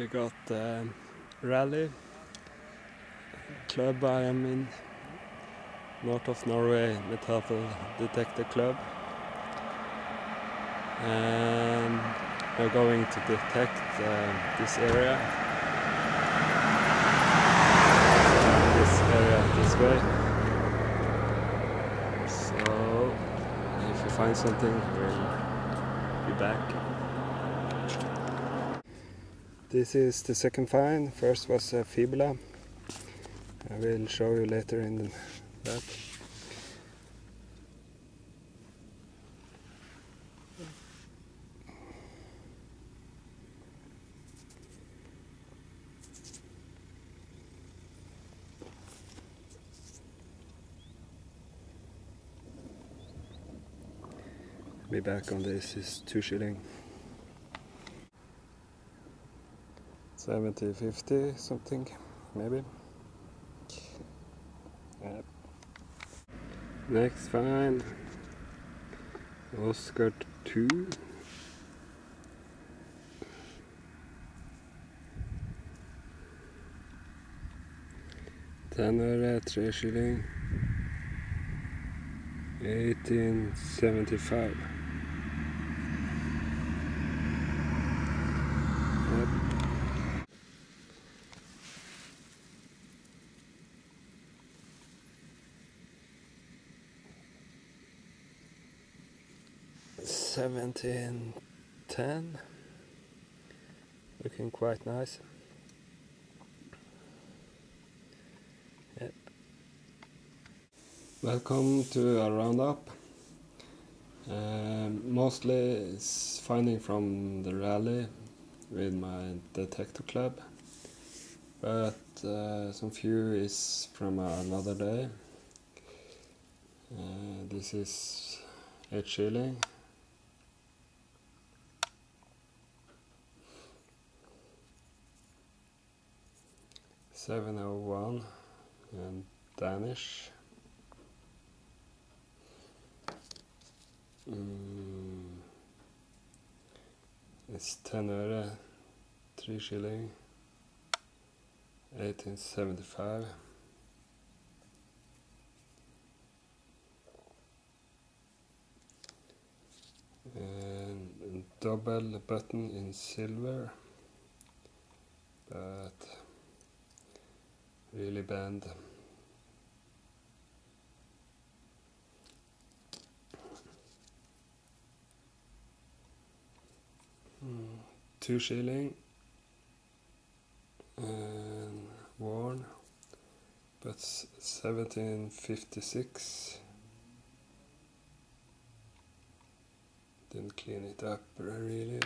We got Rally club I am in, north of Norway, Metaldetektor club, and we're going to detect this area this way. So if we find something, we'll be back. This is the second find. First was a fibula. I will show you later in that. Be back on this is 2 shilling. 70, 50 something, maybe. Next find, Oscar 2. Tenner, 3 shilling. 1875. Yep. $17.10, looking quite nice. Yep. Welcome to a roundup. Mostly it's finding from the rally with my detector club, but some few is from another day. This is 8 shilling. $7.01 and Danish. It's 10 øre, 3 shilling, 1875. And double button in silver, but really bend. $2 shilling and worn, but 1756. Didn't clean it up really.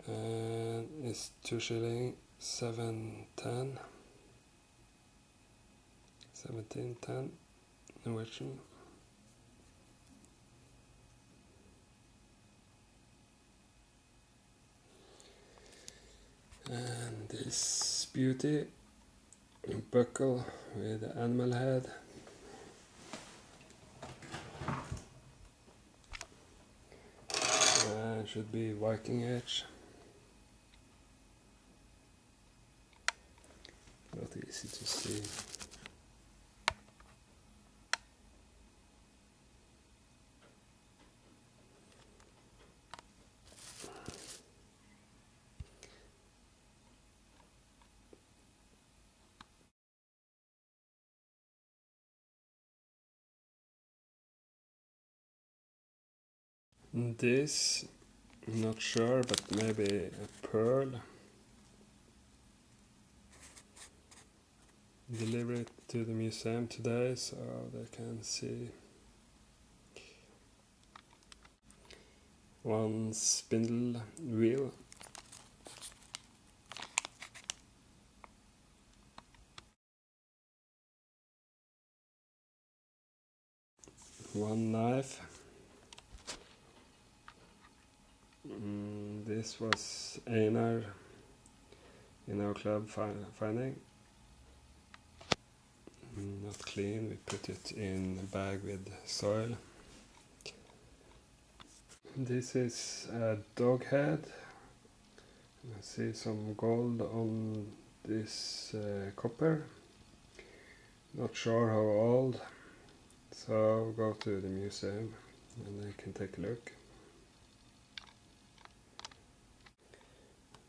And it's 2 shilling, 1710 Norwegian. And this beauty, a buckle with an animal head. Should be Viking edge. Not easy to see. This, I'm not sure, but maybe a pearl. Deliver it to the museum today so they can see. One spindle wheel. One knife. This was Einar in our club finding. Not clean, we put it in a bag with soil. This is a dog head I see some gold on this copper. Not sure how old, so go to the museum and I can take a look.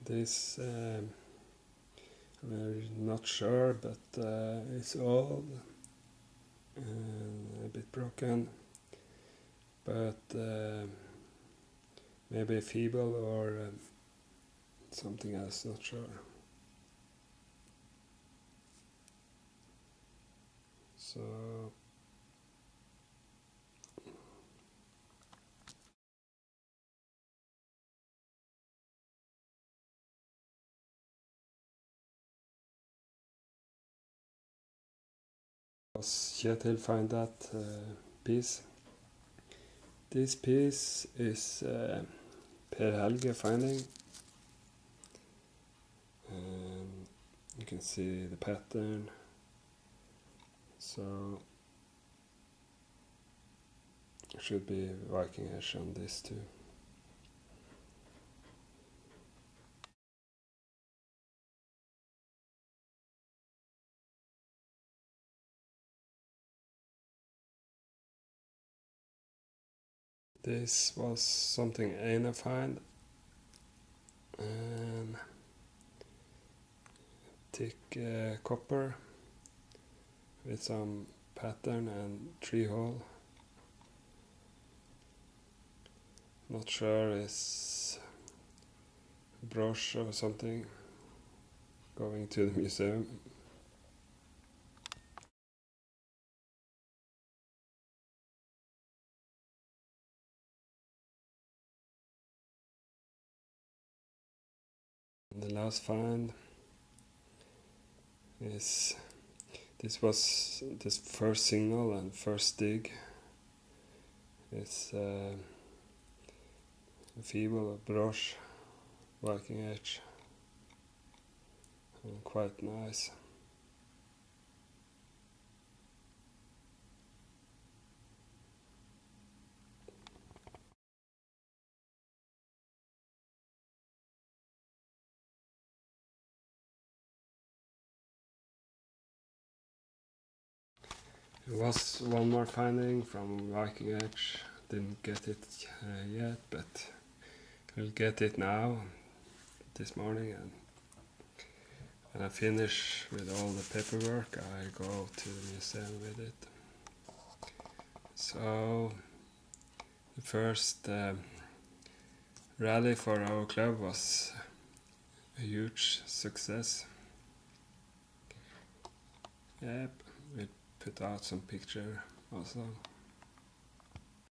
This we're not sure, but it's old and a bit broken, but maybe feeble or something else, not sure. So Kjetil find that piece. This piece is Per Helge finding. You can see the pattern. So there should be Viking edge on this too. This was something Einar find, and thick copper with some pattern and 3 hole. Not sure it's a brooch or something. Going to the museum. The last find is this was this first signal and first dig. It's a feeble brooch, Viking edge, and quite nice. There was one more finding from Viking edge. Didn't get it yet, but we'll get it now, this morning, and when I finish with all the paperwork I go to the museum with it. So the first rally for our club was a huge success. Yep, we put out some picture also.